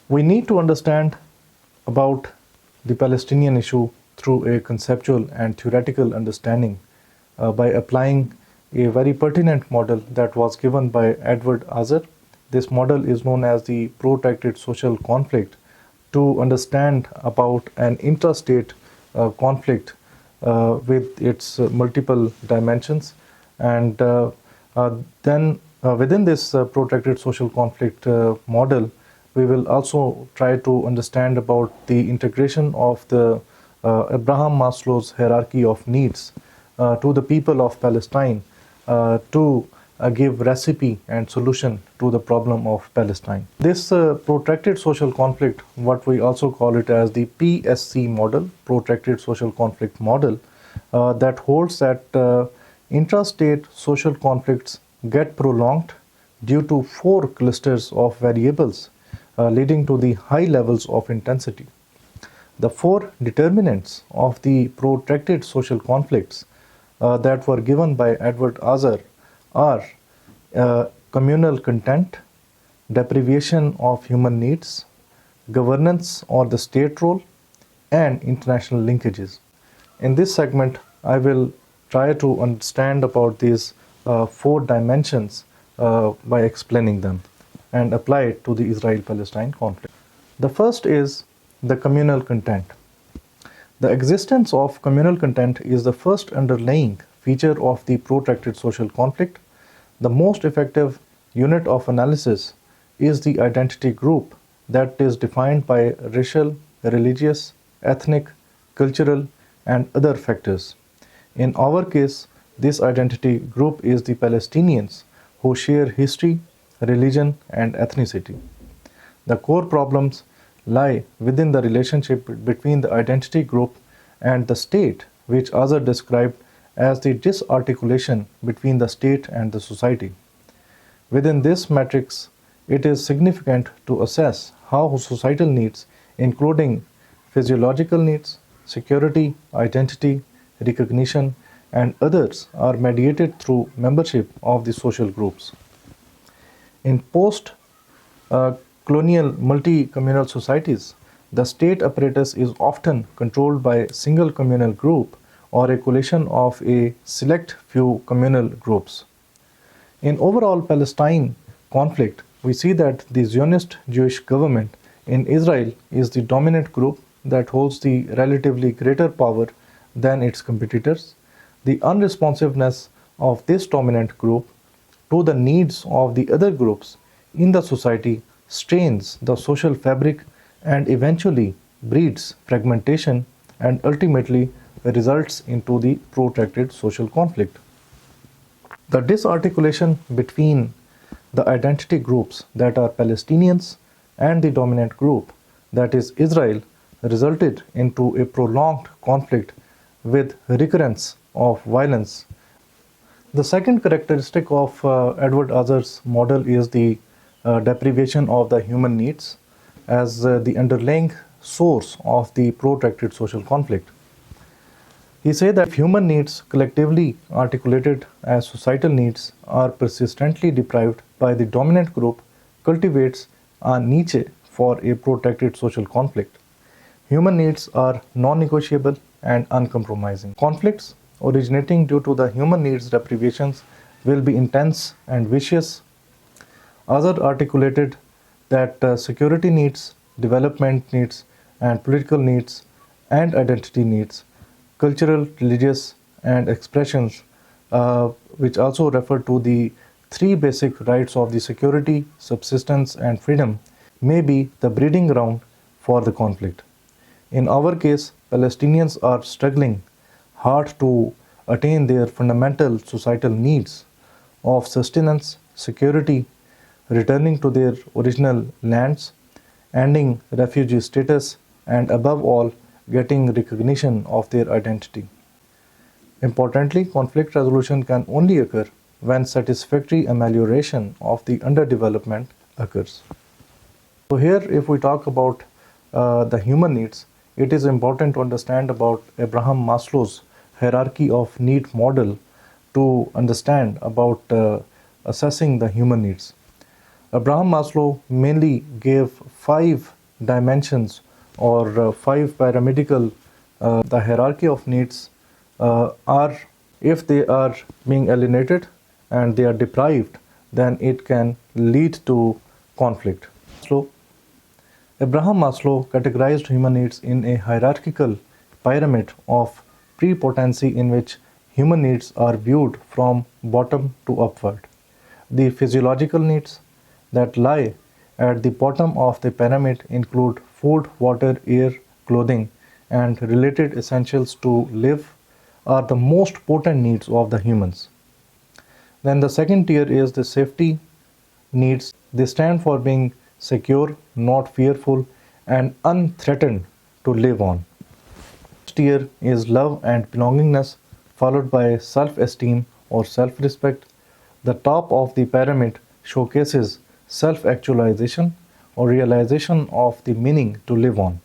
We need to understand about the Palestinian issue through a conceptual and theoretical understanding by applying a very pertinent model that was given by Edward Azar. This model is known as the protracted social conflict to understand about an intrastate conflict with its multiple dimensions. And then within this protracted social conflict model, we will also try to understand about the integration of the Abraham Maslow's hierarchy of needs to the people of Palestine to give recipe and solution to the problem of Palestine. This protracted social conflict, what we also call it as the PSC model, protracted social conflict model, that holds that intrastate social conflicts get prolonged due to 4 clusters of variables leading to the high levels of intensity. The 4 determinants of the protracted social conflicts that were given by Edward Azar are communal content, deprivation of human needs, governance or the state role, and international linkages. In this segment, I will try to understand about these 4 dimensions by explaining them and apply it to the Israel-Palestine conflict. The first is the communal content. The existence of communal content is the first underlying feature of the protracted social conflict. The most effective unit of analysis is the identity group that is defined by racial, religious, ethnic, cultural, and other factors. In our case, this identity group is the Palestinians who share history, religion, and ethnicity. The core problems lie within the relationship between the identity group and the state, which Azar described as the disarticulation between the state and the society. Within this matrix, it is significant to assess how societal needs, including physiological needs, security, identity, recognition, and others, are mediated through membership of the social groups. In post-colonial multi-communal societies, the state apparatus is often controlled by a single communal group or a coalition of a select few communal groups. In overall Palestine conflict, we see that the Zionist Jewish government in Israel is the dominant group that holds the relatively greater power than its competitors. The unresponsiveness of this dominant group to the needs of the other groups in the society strains the social fabric and eventually breeds fragmentation and ultimately results into the protracted social conflict. The disarticulation between the identity groups that are Palestinians and the dominant group, that is Israel, resulted into a prolonged conflict with recurrence of violence. The second characteristic of Edward Azar's model is the deprivation of the human needs as the underlying source of the protracted social conflict. He said that if human needs, collectively articulated as societal needs, are persistently deprived by the dominant group, cultivates a niche for a protracted social conflict. Human needs are non-negotiable and uncompromising. Conflicts originating due to the human needs deprivations will be intense and vicious. Azar articulated that security needs, development needs, and political needs, and identity needs, cultural, religious, and expressions, which also refer to the 3 basic rights of the security, subsistence, and freedom, may be the breeding ground for the conflict. In our case, Palestinians are struggling hard to attain their fundamental societal needs of sustenance, security, returning to their original lands, ending refugee status, and above all, getting recognition of their identity. Importantly, conflict resolution can only occur when satisfactory amelioration of the underdevelopment occurs. So here, if we talk about the human needs, it is important to understand about Abraham Maslow's hierarchy of need model to understand about assessing the human needs. Abraham Maslow mainly gave 5 dimensions or five pyramidal, the hierarchy of needs are, if they are being alienated and they are deprived, then it can lead to conflict. So, Abraham Maslow categorized human needs in a hierarchical pyramid of prepotency in which human needs are viewed from bottom to upward. The physiological needs that lie at the bottom of the pyramid include food, water, air, clothing, and related essentials to live, are the most potent needs of the humans. Then the second tier is the safety needs. They stand for being secure, not fearful, and unthreatened to live on. Next tier is love and belongingness, followed by self-esteem or self-respect. The top of the pyramid showcases self-actualization or realization of the meaning to live on.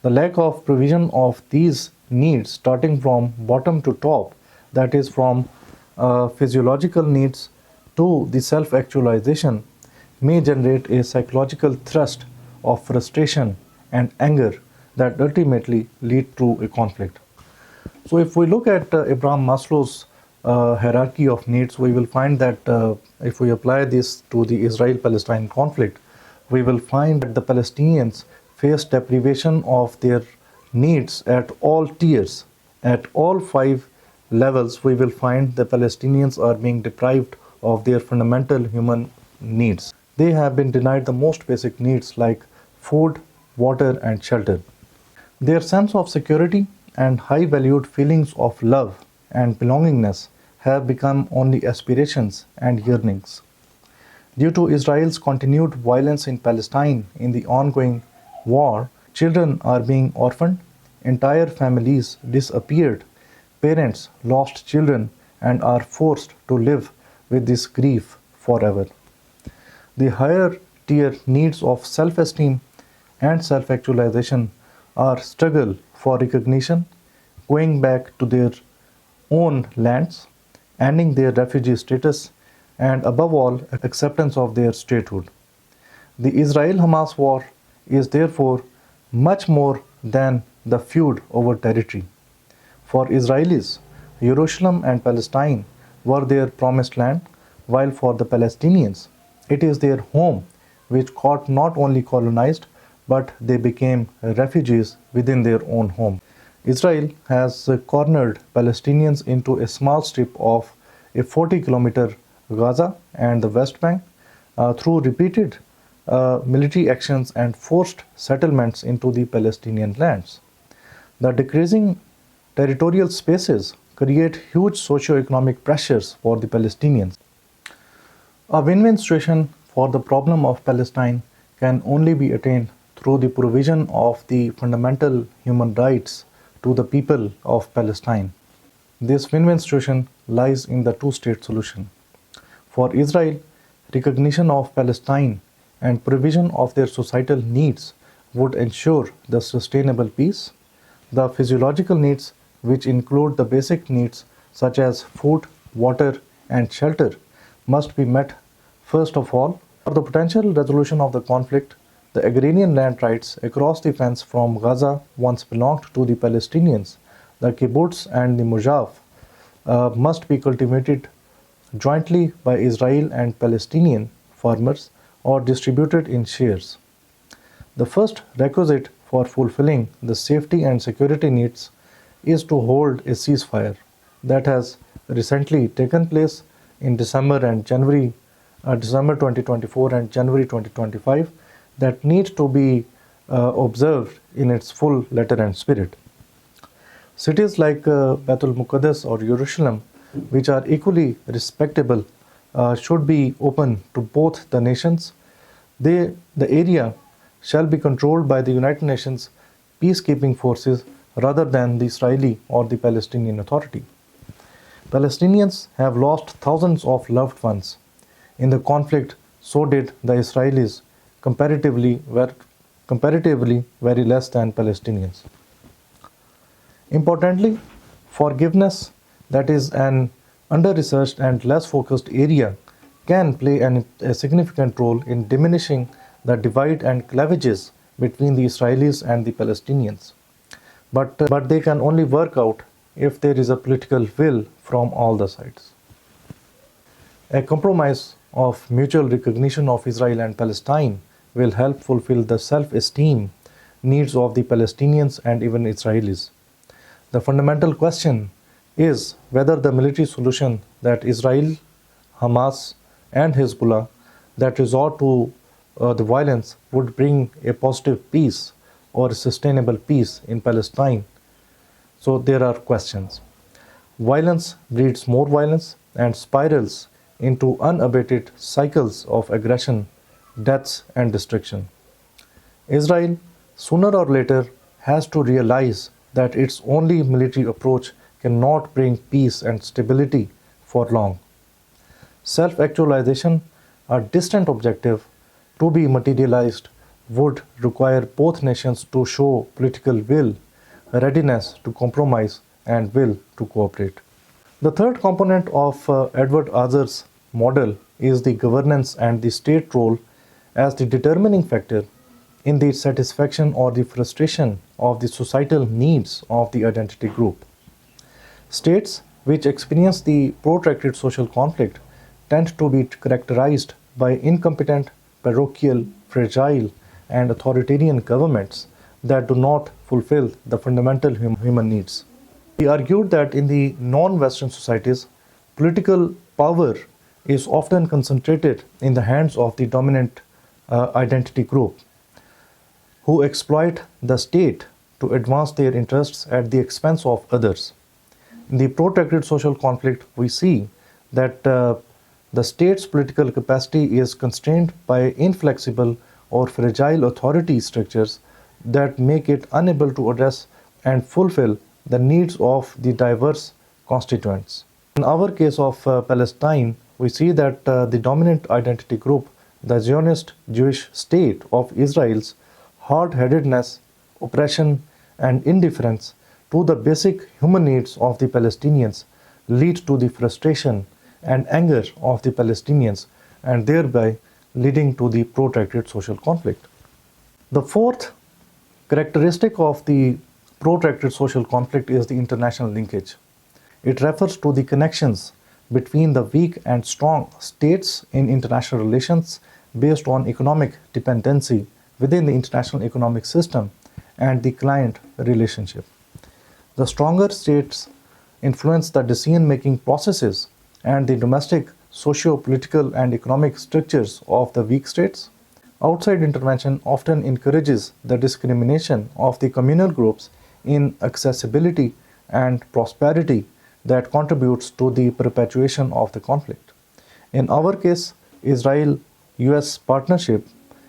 The lack of provision of these needs, starting from bottom to top, that is from physiological needs to the self-actualization, may generate a psychological thrust of frustration and anger that ultimately lead to a conflict. So if we look at Abraham Maslow's hierarchy of needs, we will find that if we apply this to the Israel-Palestine conflict, we will find that the Palestinians face deprivation of their needs at all tiers. At all five levels, we will find the Palestinians are being deprived of their fundamental human needs. They have been denied the most basic needs like food, water, and shelter. Their sense of security and high valued feelings of love and belongingness have become only aspirations and yearnings. Due to Israel's continued violence in Palestine in the ongoing war, children are being orphaned, entire families disappeared, parents lost children and are forced to live with this grief forever. The higher tier needs of self-esteem and self-actualization are struggle for recognition, going back to their own lands, ending their refugee status, and above all, acceptance of their statehood. The Israel-Hamas war is therefore much more than the feud over territory. For Israelis, Jerusalem and Palestine were their promised land, while for the Palestinians, it is their home which got not only colonized, but they became refugees within their own home. Israel has cornered Palestinians into a small strip of a 40-kilometer Gaza and the West Bank through repeated military actions and forced settlements into the Palestinian lands. The decreasing territorial spaces create huge socio-economic pressures for the Palestinians. A win-win situation for the problem of Palestine can only be attained through the provision of the fundamental human rights to the people of Palestine. This win-win situation lies in the two-state solution. For Israel, recognition of Palestine and provision of their societal needs would ensure the sustainable peace. The physiological needs, which include the basic needs such as food, water, and shelter, must be met first of all. For the potential resolution of the conflict, the agrarian land rights across the fence from Gaza once belonged to the Palestinians. The kibbutz and the mojave must be cultivated jointly by Israel and Palestinian farmers or distributed in shares. The first requisite for fulfilling the safety and security needs is to hold a ceasefire that has recently taken place in December 2024 and January 2025 that needs to be observed in its full letter and spirit. Cities like Baitul Muqaddas or Jerusalem, which are equally respectable, should be open to both the nations. The area shall be controlled by the United Nations peacekeeping forces rather than the Israeli or the Palestinian Authority. Palestinians have lost thousands of loved ones in the conflict, so did the Israelis, comparatively very less than Palestinians. Importantly, forgiveness, that is an under-researched and less focused area, can play a significant role in diminishing the divide and cleavages between the Israelis and the Palestinians. But they can only work out if there is a political will from all the sides. A compromise of mutual recognition of Israel and Palestine will help fulfill the self-esteem needs of the Palestinians and even Israelis. The fundamental question is whether the military solution that Israel, Hamas, and Hezbollah that resort to the violence would bring a positive peace or a sustainable peace in Palestine. So there are questions. Violence breeds more violence and spirals into unabated cycles of aggression, deaths, and destruction. Israel, sooner or later, has to realize that its only military approach cannot bring peace and stability for long. Self-actualization, a distant objective to be materialized, would require both nations to show political will, readiness to compromise, and will to cooperate. The third component of Edward Azar's model is the governance and the state role as the determining factor in the satisfaction or the frustration of the societal needs of the identity group. States which experience the protracted social conflict tend to be characterized by incompetent, parochial, fragile, and authoritarian governments that do not fulfill the fundamental human needs. He argued that in the non-Western societies, political power is often concentrated in the hands of the dominant identity group, who exploit the state to advance their interests at the expense of others. In the protracted social conflict, we see that the state's political capacity is constrained by inflexible or fragile authority structures that make it unable to address and fulfill the needs of the diverse constituents. In our case of Palestine, we see that the dominant identity group, the Zionist Jewish state of Israel's hard-headedness, oppression, and indifference to the basic human needs of the Palestinians lead to the frustration and anger of the Palestinians, and thereby leading to the protracted social conflict. The fourth characteristic of the protracted social conflict is the international linkage. It refers to the connections between the weak and strong states in international relations based on economic dependency within the international economic system and the client relationship. The stronger states influence the decision-making processes and the domestic socio-political and economic structures of the weak states. Outside intervention often encourages the discrimination of the communal groups in accessibility and prosperity that contributes to the perpetuation of the conflict. In our case, Israel-US partnership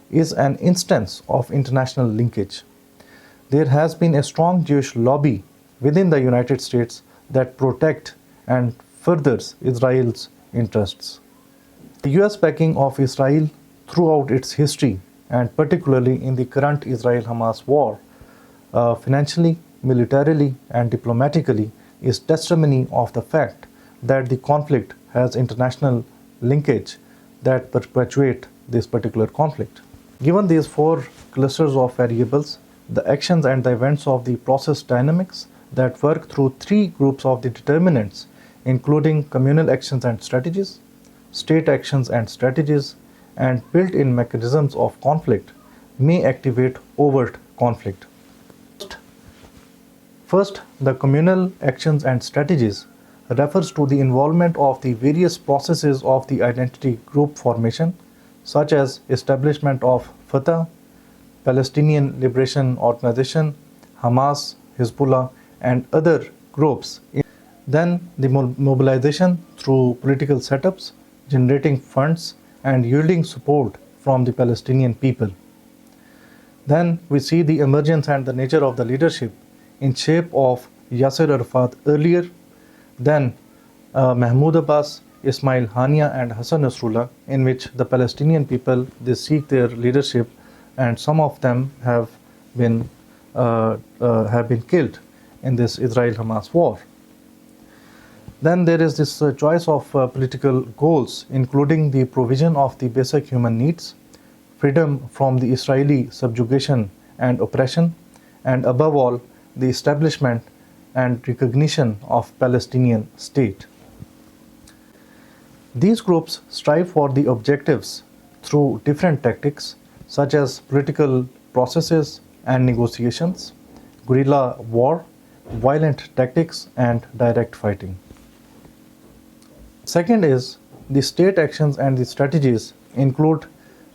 is an instance of international linkage. There has been a strong Jewish lobby within the United States that protect and furthers Israel's interests. The US backing of Israel throughout its history, and particularly in the current Israel-Hamas war, financially, militarily, and diplomatically, is testimony of the fact that the conflict has international linkage that perpetuate this particular conflict. Given these four clusters of variables, the actions and the events of the process dynamics that work through three groups of the determinants, including communal actions and strategies, state actions and strategies, and built-in mechanisms of conflict, may activate overt conflict. First, the communal actions and strategies refers to the involvement of the various processes of the identity group formation, such as establishment of Fatah, Palestinian Liberation Organization, Hamas, Hezbollah, and other groups. Then the mobilization through political setups, generating funds, and yielding support from the Palestinian people. Then we see the emergence and the nature of the leadership in shape of Yasser Arafat earlier, then Mahmoud Abbas, Ismail Hania, and Hassan Nasrallah, in which the Palestinian people, they seek their leadership, and some of them have been killed in this Israel-Hamas war. Then there is this choice of political goals, including the provision of the basic human needs, freedom from the Israeli subjugation and oppression, and above all, the establishment and recognition of Palestinian state. These groups strive for the objectives through different tactics such as political processes and negotiations, guerrilla war, violent tactics, and direct fighting. Second is the state actions and the strategies include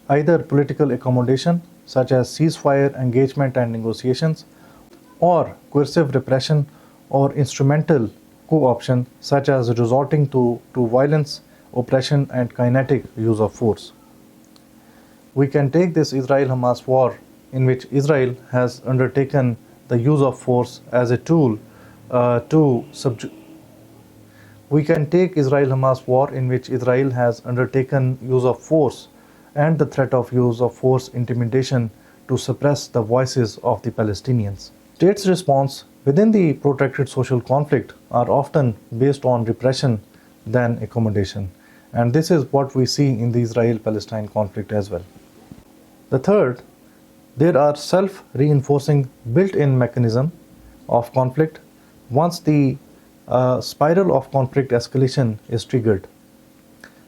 either political accommodation such as ceasefire, engagement, and negotiations, or coercive repression or instrumental co-option such as resorting to violence, oppression, and kinetic use of force. We can take this Israel-Hamas war in which Israel has undertaken the use of force as a tool to subjugate. We can take Israel-Hamas war in which Israel has undertaken use of force and the threat of use of force intimidation to suppress the voices of the Palestinians. States' response within the protracted social conflict are often based on repression than accommodation, and this is what we see in the Israel-Palestine conflict as well. The third, there are self-reinforcing built-in mechanism of conflict once the spiral of conflict escalation is triggered.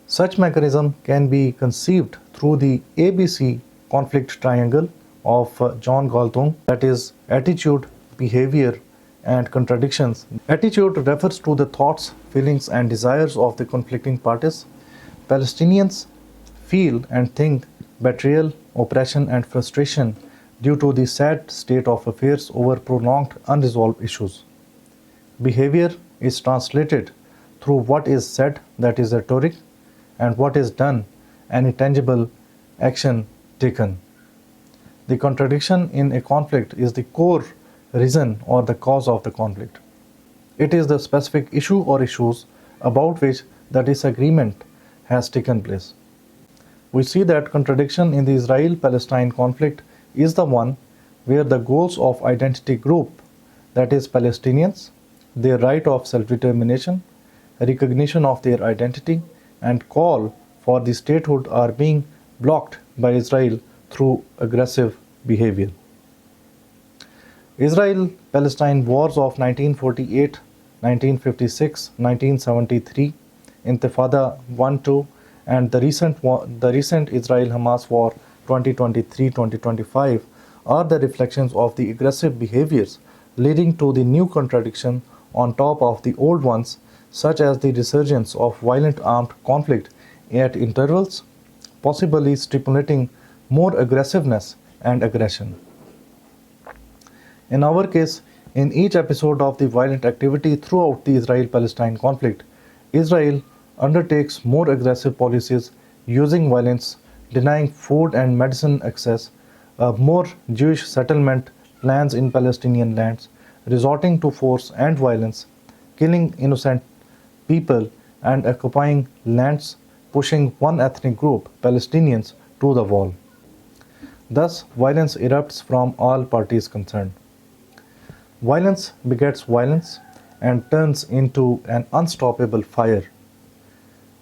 Such mechanism can be conceived through the ABC conflict triangle of John Galtung, that is attitude, behavior, and contradictions. Attitude refers to the thoughts, feelings, and desires of the conflicting parties. Palestinians feel and think betrayal, oppression, and frustration due to the sad state of affairs over prolonged unresolved issues. Behavior is translated through what is said, that is rhetoric, and what is done, any tangible action taken. The contradiction in a conflict is the core reason or the cause of the conflict. It is the specific issue or issues about which the disagreement has taken place. We see that contradiction in the Israel-Palestine conflict is the one where the goals of identity group, that is Palestinians, their right of self-determination, recognition of their identity, and call for the statehood are being blocked by Israel through aggressive behavior. Israel-Palestine wars of 1948, 1956, 1973, Intifada 1-2, and the recent Israel-Hamas war 2023-2025 are the reflections of the aggressive behaviors leading to the new contradiction on top of the old ones, such as the resurgence of violent armed conflict at intervals, possibly stimulating more aggressiveness and aggression. In our case, in each episode of the violent activity throughout the Israel-Palestine conflict, Israel undertakes more aggressive policies using violence, denying food and medicine access, more Jewish settlement plans in Palestinian lands, resorting to force and violence, killing innocent people, and occupying lands, pushing one ethnic group, Palestinians, to the wall. Thus, violence erupts from all parties concerned. Violence begets violence and turns into an unstoppable fire,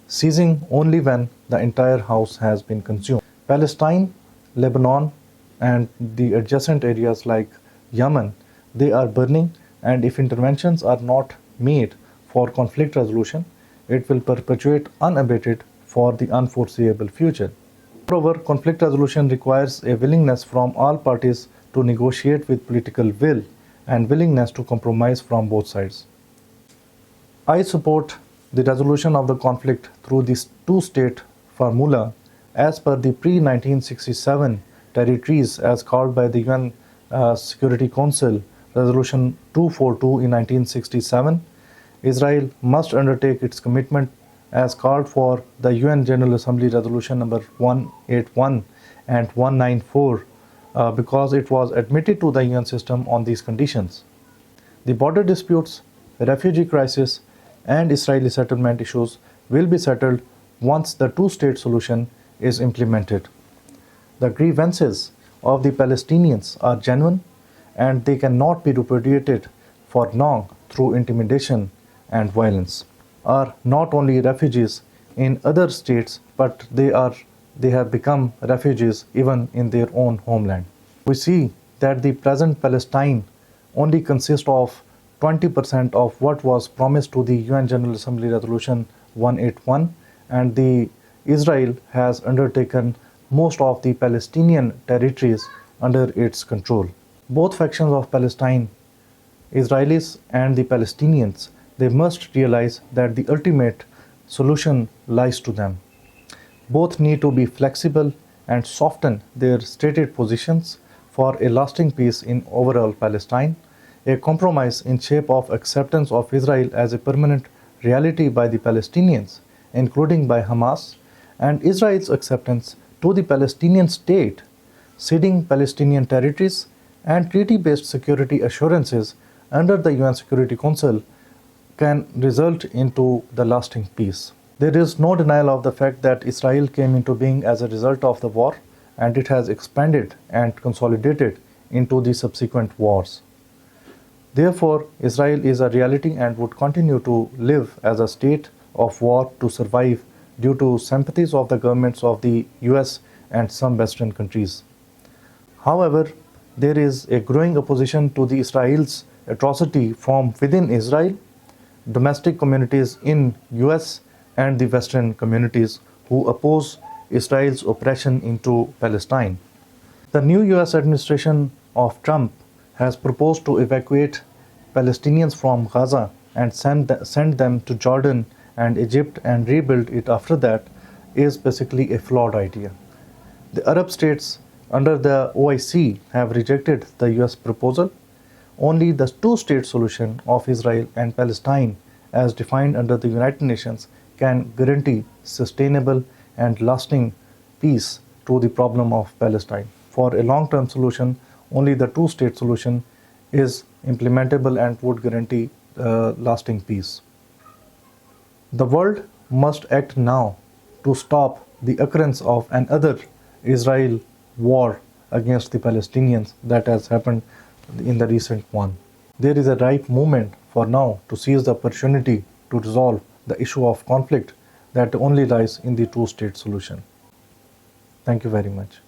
ceasing only when the entire house has been consumed. Palestine, Lebanon, and the adjacent areas like Yemen, they are burning, and if interventions are not made for conflict resolution, it will perpetuate unabated for the unforeseeable future. Moreover, conflict resolution requires a willingness from all parties to negotiate with political will and willingness to compromise from both sides. I support the resolution of the conflict through this two-state formula as per the pre-1967 territories as called by the UN Security Council Resolution 242 in 1967. Israel must undertake its commitment as called for the UN General Assembly Resolution number 181 and 194 because it was admitted to the UN system on these conditions. The border disputes, refugee crisis, and Israeli settlement issues will be settled once the two-state solution is implemented. The grievances of the Palestinians are genuine and they cannot be repudiated for long through intimidation and violence. Are not only refugees in other states, but they have become refugees even in their own homeland. We see that the present Palestine only consists of 20% of what was promised to the UN General Assembly Resolution 181, and the Israel has undertaken most of the Palestinian territories under its control. Both factions of Palestine, Israelis and the Palestinians, they must realize that the ultimate solution lies to them. Both need to be flexible and soften their stated positions for a lasting peace in overall Palestine, a compromise in shape of acceptance of Israel as a permanent reality by the Palestinians, including by Hamas, and Israel's acceptance to the Palestinian state, ceding Palestinian territories and treaty-based security assurances under the UN Security Council can result into the lasting peace. There is no denial of the fact that Israel came into being as a result of the war, and it has expanded and consolidated into the subsequent wars. Therefore, Israel is a reality and would continue to live as a state of war to survive due to sympathies of the governments of the US and some Western countries. However, there is a growing opposition to the Israel's atrocity from within Israel, domestic communities in US and the Western communities who oppose Israel's oppression into Palestine. The new US administration of Trump has proposed to evacuate Palestinians from Gaza and send them to Jordan and Egypt and rebuild it after that is basically a flawed idea. The Arab states under the OIC have rejected the US proposal. Only the two-state solution of Israel and Palestine as defined under the United Nations can guarantee sustainable and lasting peace to the problem of Palestine. For a long-term solution, only the two-state solution is implementable and would guarantee lasting peace. The world must act now to stop the occurrence of another Israel war against the Palestinians that has happened in the recent one. There is a ripe moment for now to seize the opportunity to resolve the issue of conflict that only lies in the two-state solution. Thank you very much.